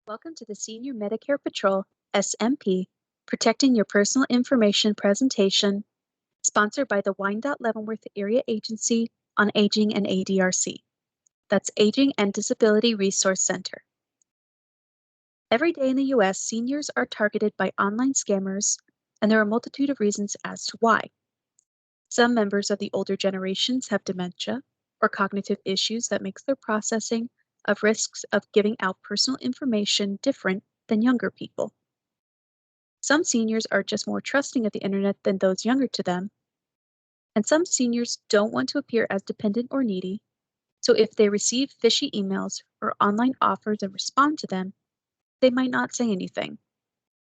Welcome to the Senior Medicare Patrol, SMP, Protecting Your Personal Information presentation, sponsored by the Wyandotte Leavenworth Area Agency on Aging and ADRC. That's Aging and Disability Resource Center. Every day in the U.S., seniors are targeted by online scammers, and there are a multitude of reasons as to why. Some members of the older generations have dementia or cognitive issues that makes their processing of risks of giving out personal information different than younger people. Some seniors are just more trusting of the internet than those younger to them, and some seniors don't want to appear as dependent or needy, so if they receive fishy emails or online offers and respond to them, they might not say anything.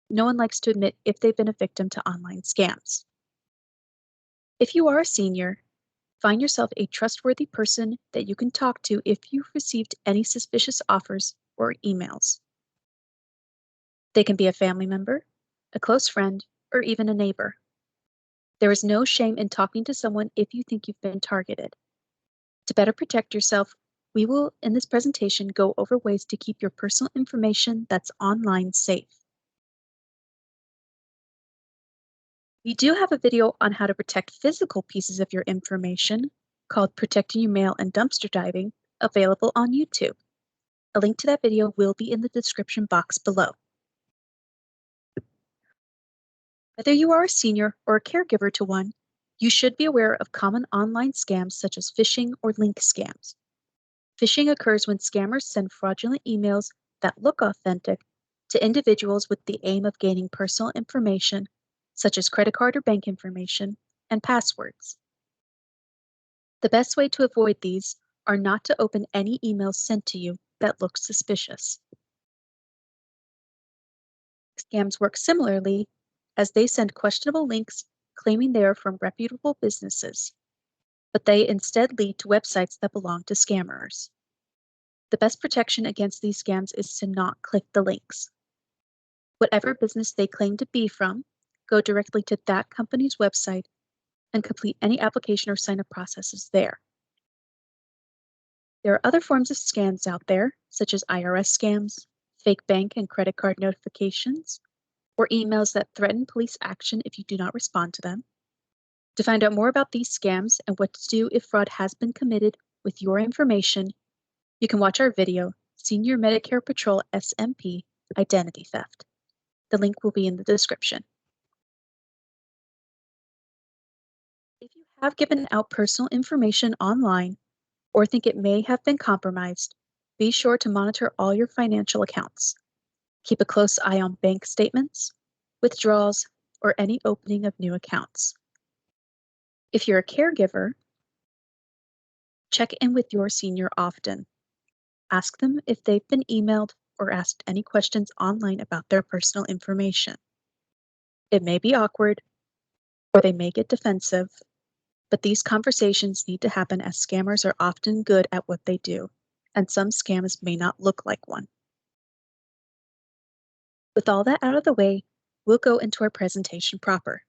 No one likes to admit if they've been a victim to online scams. If you are a senior, find yourself a trustworthy person that you can talk to if you've received any suspicious offers or emails. They can be a family member, a close friend, or even a neighbor. There is no shame in talking to someone if you think you've been targeted. To better protect yourself, we will, in this presentation, go over ways to keep your personal information that's online safe. We do have a video on how to protect physical pieces of your information called Protecting Your Mail and Dumpster Diving, available on YouTube. A link to that video will be in the description box below. Whether you are a senior or a caregiver to one, you should be aware of common online scams such as phishing or link scams. Phishing occurs when scammers send fraudulent emails that look authentic to individuals with the aim of gaining personal information such as credit card or bank information, and passwords. The best way to avoid these are not to open any emails sent to you that look suspicious. Scams work similarly, as they send questionable links claiming they are from reputable businesses, but they instead lead to websites that belong to scammers. The best protection against these scams is to not click the links. Whatever business they claim to be from, go directly to that company's website and complete any application or sign-up processes there. There are other forms of scams out there, such as IRS scams, fake bank and credit card notifications, or emails that threaten police action if you do not respond to them. To find out more about these scams and what to do if fraud has been committed with your information, you can watch our video, Senior Medicare Patrol SMP Identity Theft. The link will be in the description. If you have given out personal information online or think it may have been compromised, be sure to monitor all your financial accounts. Keep a close eye on bank statements, withdrawals, or any opening of new accounts. If you're a caregiver, check in with your senior often. Ask them if they've been emailed or asked any questions online about their personal information. It may be awkward, or they may get defensive, but these conversations need to happen as scammers are often good at what they do, and some scams may not look like one. With all that out of the way, we'll go into our presentation proper.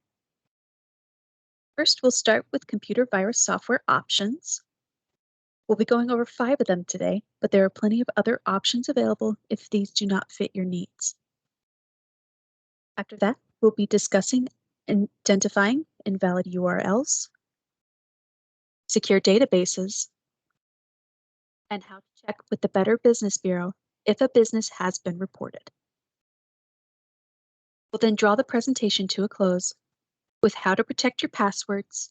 First, we'll start with computer virus software options. We'll be going over 5 of them today, but there are plenty of other options available if these do not fit your needs. After that, we'll be discussing identifying invalid URLs, secure databases, and how to check with the Better Business Bureau if a business has been reported. We'll then draw the presentation to a close with how to protect your passwords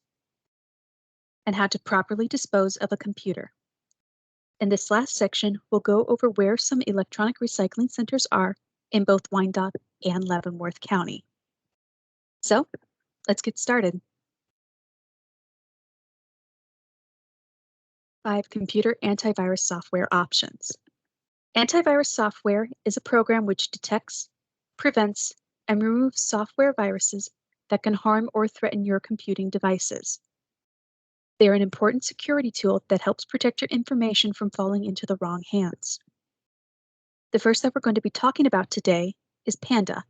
and how to properly dispose of a computer. In this last section, we'll go over where some electronic recycling centers are in both Wyandotte and Leavenworth County. So, let's get started. 5 computer antivirus software options. Antivirus software is a program which detects, prevents, and removes software viruses that can harm or threaten your computing devices. They are an important security tool that helps protect your information from falling into the wrong hands. The first that we're going to be talking about today is Panda.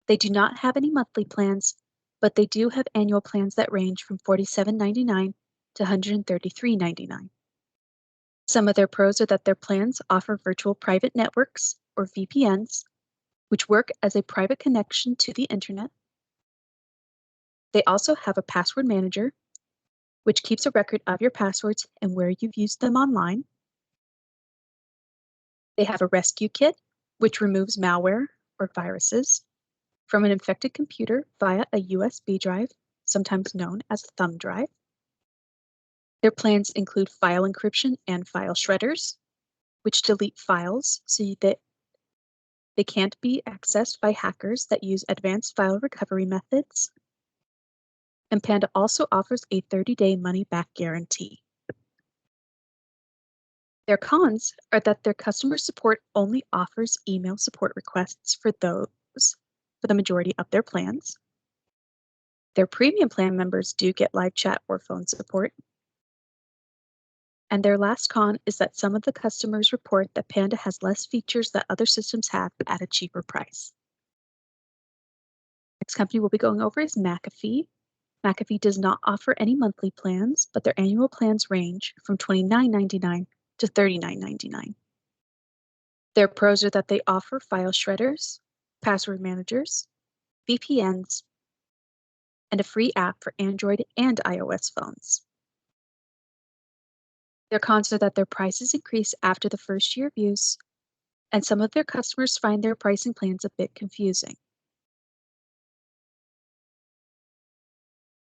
They do not have any monthly plans, but they do have annual plans that range from $47.99 to $133.99. Some of their pros are that their plans offer virtual private networks or VPNs, which work as a private connection to the internet. They also have a password manager, which keeps a record of your passwords and where you've used them online. They have a rescue kit, which removes malware or viruses from an infected computer via a USB drive, sometimes known as a thumb drive. Their plans include file encryption and file shredders, which delete files so that they can't be accessed by hackers that use advanced file recovery methods. And Panda also offers a 30-day money-back guarantee. Their cons are that their customer support only offers email support requests for the majority of their plans. Their premium plan members do get live chat or phone support. And their last con is that some of the customers report that Panda has less features that other systems have at a cheaper price. Next company we'll be going over is McAfee. McAfee does not offer any monthly plans, but their annual plans range from $29.99 to $39.99. Their pros are that they offer file shredders, password managers, VPNs, and a free app for Android and iOS phones. Their cons are that their prices increase after the first year of use, and some of their customers find their pricing plans a bit confusing.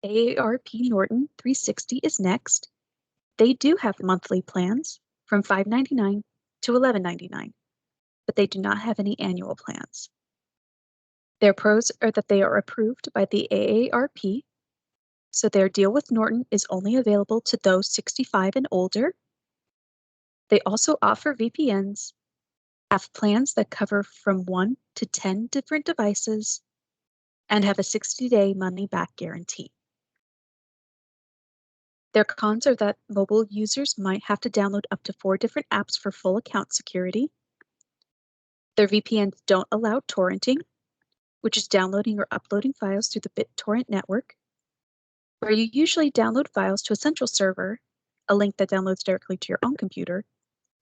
AARP Norton 360 is next. They do have monthly plans from $5.99 to $11.99, but they do not have any annual plans. Their pros are that they are approved by the AARP, so their deal with Norton is only available to those 65 and older. They also offer VPNs, have plans that cover from 1 to 10 different devices, and have a 60-day money-back guarantee. Their cons are that mobile users might have to download up to 4 different apps for full account security. Their VPNs don't allow torrenting, which is downloading or uploading files through the BitTorrent network, where you usually download files to a central server, a link that downloads directly to your own computer.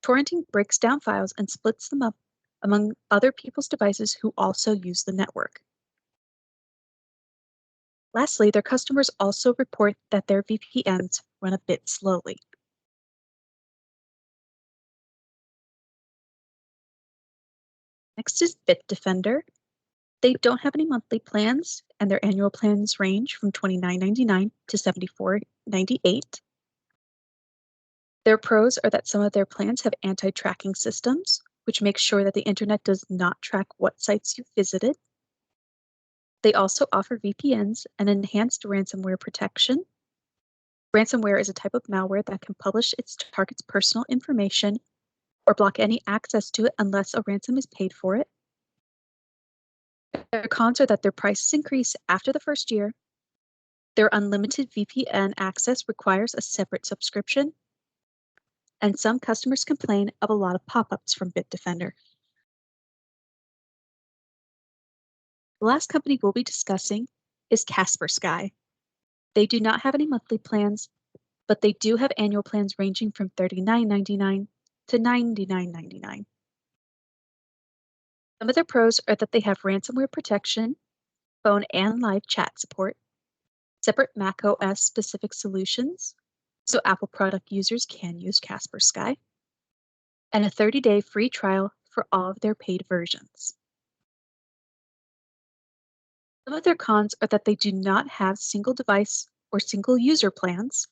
Torrenting breaks down files and splits them up among other people's devices who also use the network. Lastly, their customers also report that their VPNs run a bit slowly. Next is Bitdefender. They don't have any monthly plans, and their annual plans range from $29.99 to $74.98. Their pros are that some of their plans have anti-tracking systems, which makes sure that the internet does not track what sites you've visited. They also offer VPNs and enhanced ransomware protection. Ransomware is a type of malware that can publish its target's personal information or block any access to it unless a ransom is paid for it. Their cons are that their prices increase after the first year. Their unlimited VPN access requires a separate subscription. And some customers complain of a lot of pop-ups from Bitdefender. The last company we'll be discussing is Kaspersky. They do not have any monthly plans, but they do have annual plans ranging from $39.99 to $99.99. Some of their pros are that they have ransomware protection, phone and live chat support, separate macOS specific solutions, so Apple product users can use Kaspersky, and a 30-day free trial for all of their paid versions. Some of their cons are that they do not have single device or single user plans.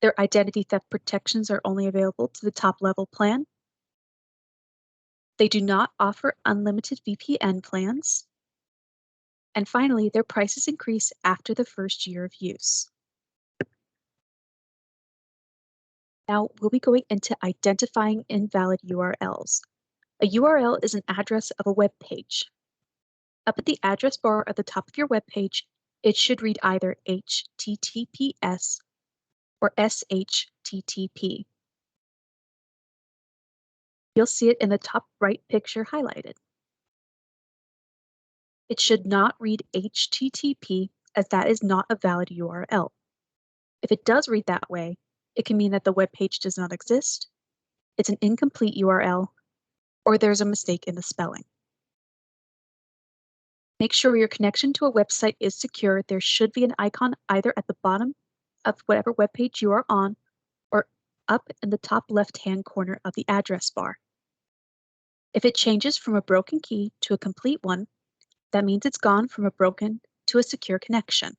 Their identity theft protections are only available to the top level plan. They do not offer unlimited VPN plans. And finally, their prices increase after the first year of use. Now we'll be going into identifying invalid URLs. A URL is an address of a web page. Up at the address bar at the top of your web page, it should read either HTTPS or SHTTP. You'll see it in the top right picture highlighted. It should not read HTTP, as that is not a valid URL. If it does read that way, it can mean that the web page does not exist, it's an incomplete URL, or there's a mistake in the spelling. Make sure your connection to a website is secure. There should be an icon either at the bottom of whatever web page you are on or up in the top left-hand corner of the address bar. If it changes from a broken key to a complete one, that means it's gone from a broken to a secure connection.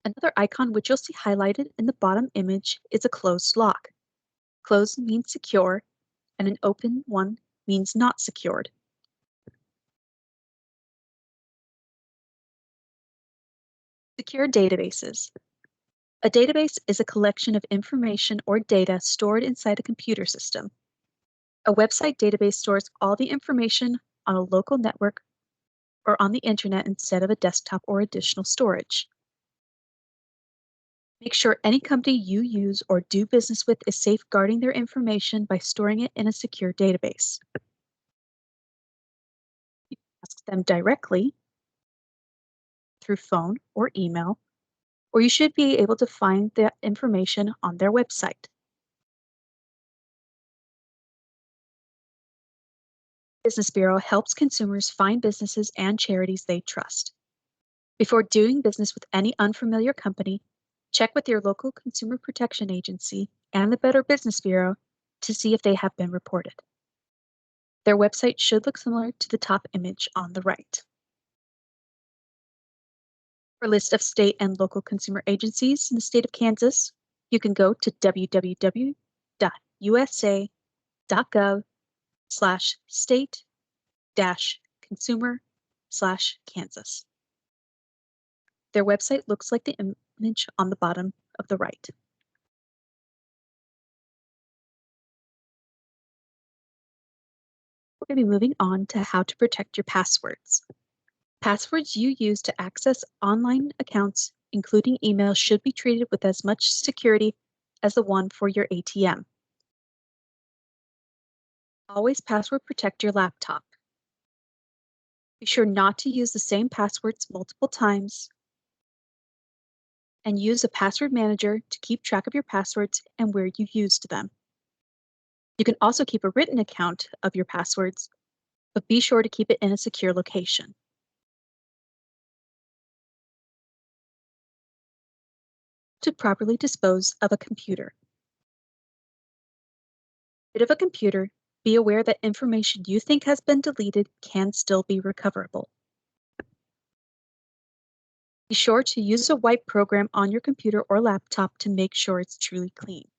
Another icon which you'll see highlighted in the bottom image is a closed lock. Closed means secure, and an open one means not secured. Secure databases. A database is a collection of information or data stored inside a computer system. A website database stores all the information on a local network or on the internet instead of a desktop or additional storage. Make sure any company you use or do business with is safeguarding their information by storing it in a secure database. You can ask them directly through phone or email, or you should be able to find that information on their website. Business Bureau helps consumers find businesses and charities they trust. Before doing business with any unfamiliar company, check with your local consumer protection agency and the Better Business Bureau to see if they have been reported. Their website should look similar to the top image on the right. For a list of state and local consumer agencies in the state of Kansas, you can go to www.usa.gov/state-consumer/Kansas. Their website looks like the image on the bottom of the right. We're going to be moving on to how to protect your passwords. Passwords you use to access online accounts, including email, should be treated with as much security as the one for your ATM. Always password protect your laptop. Be sure not to use the same passwords multiple times, and use a password manager to keep track of your passwords and where you used them. You can also keep a written account of your passwords, but be sure to keep it in a secure location. To properly dispose of a computer. Rid of a computer, be aware that information you think has been deleted can still be recoverable. Be sure to use a wipe program on your computer or laptop to make sure it's truly clean.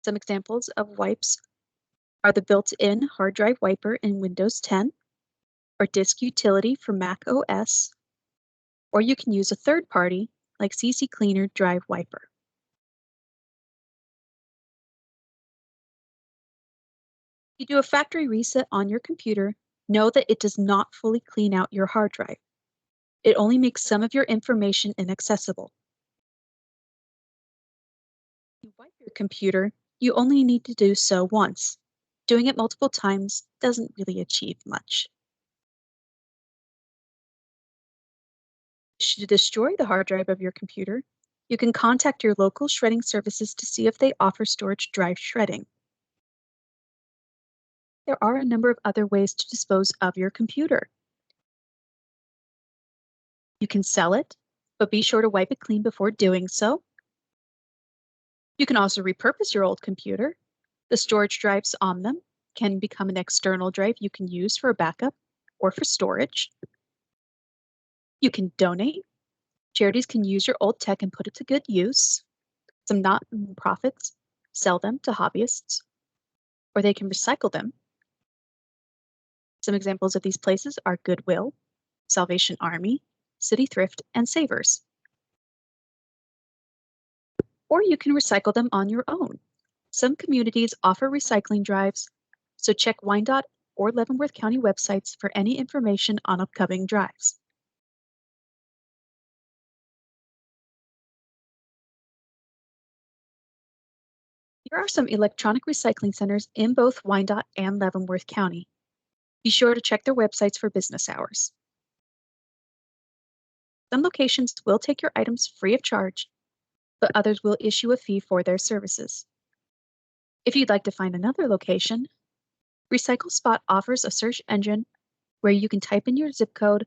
Some examples of wipes are the built-in hard drive wiper in Windows 10, or Disk Utility for Mac OS, or you can use a third party like CC Cleaner Drive Wiper. If you do a factory reset on your computer, know that it does not fully clean out your hard drive. It only makes some of your information inaccessible. If you wipe your computer, you only need to do so once. Doing it multiple times doesn't really achieve much. To destroy the hard drive of your computer, you can contact your local shredding services to see if they offer storage drive shredding. There are a number of other ways to dispose of your computer. You can sell it, but be sure to wipe it clean before doing so. You can also repurpose your old computer. The storage drives on them can become an external drive you can use for a backup or for storage. You can donate. Charities can use your old tech and put it to good use. Some not-for-profits sell them to hobbyists, or they can recycle them. Some examples of these places are Goodwill, Salvation Army, City Thrift, and Savers. Or you can recycle them on your own. Some communities offer recycling drives, so check Wyandotte or Leavenworth County websites for any information on upcoming drives. Here are some electronic recycling centers in both Wyandotte and Leavenworth County. Be sure to check their websites for business hours. Some locations will take your items free of charge, but others will issue a fee for their services. If you'd like to find another location, Recycle Spot offers a search engine where you can type in your zip code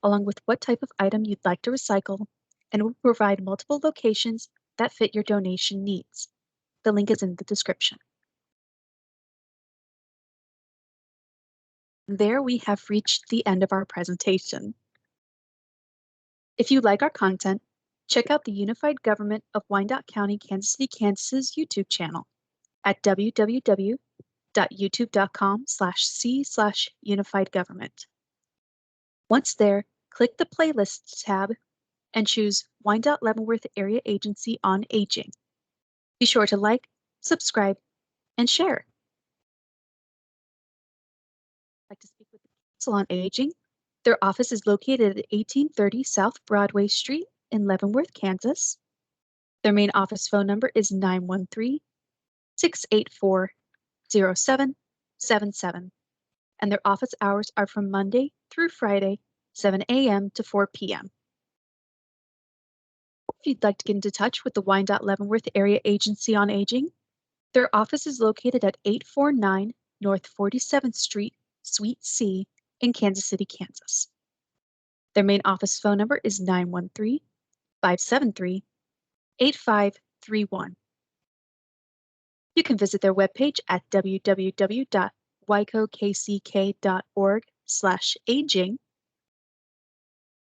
along with what type of item you'd like to recycle, and will provide multiple locations that fit your donation needs. The link is in the description. There we have reached the end of our presentation. If you like our content, check out the Unified Government of Wyandotte County, Kansas City, Kansas's YouTube channel at www.youtube.com/c/unifiedgovernment. Once there, click the Playlists tab and choose Wyandotte Leavenworth Area Agency on Aging. Be sure to like, subscribe, and share. Like to speak with the Council on Aging? Their office is located at 1830 South Broadway Street in Leavenworth, Kansas. Their main office phone number is 913-684-0777, and their office hours are from Monday through Friday, 7 a.m. to 4 p.m. If you'd like to get into touch with the Wyandotte Leavenworth Area Agency on Aging, their office is located at 849 North 47th Street, Suite C in Kansas City, Kansas. Their main office phone number is 913-573-8531. You can visit their webpage at www.wicokck.org/aging,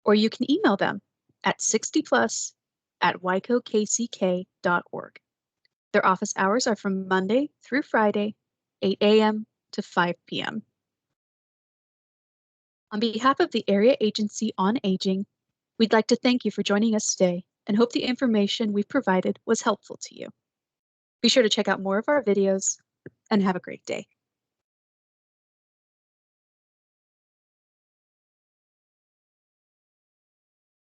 or you can email them at 60plus@wicokck.org. Their office hours are from Monday through Friday, 8 a.m. to 5 p.m. On behalf of the Area Agency on Aging, we'd like to thank you for joining us today and hope the information we've provided was helpful to you. Be sure to check out more of our videos and have a great day.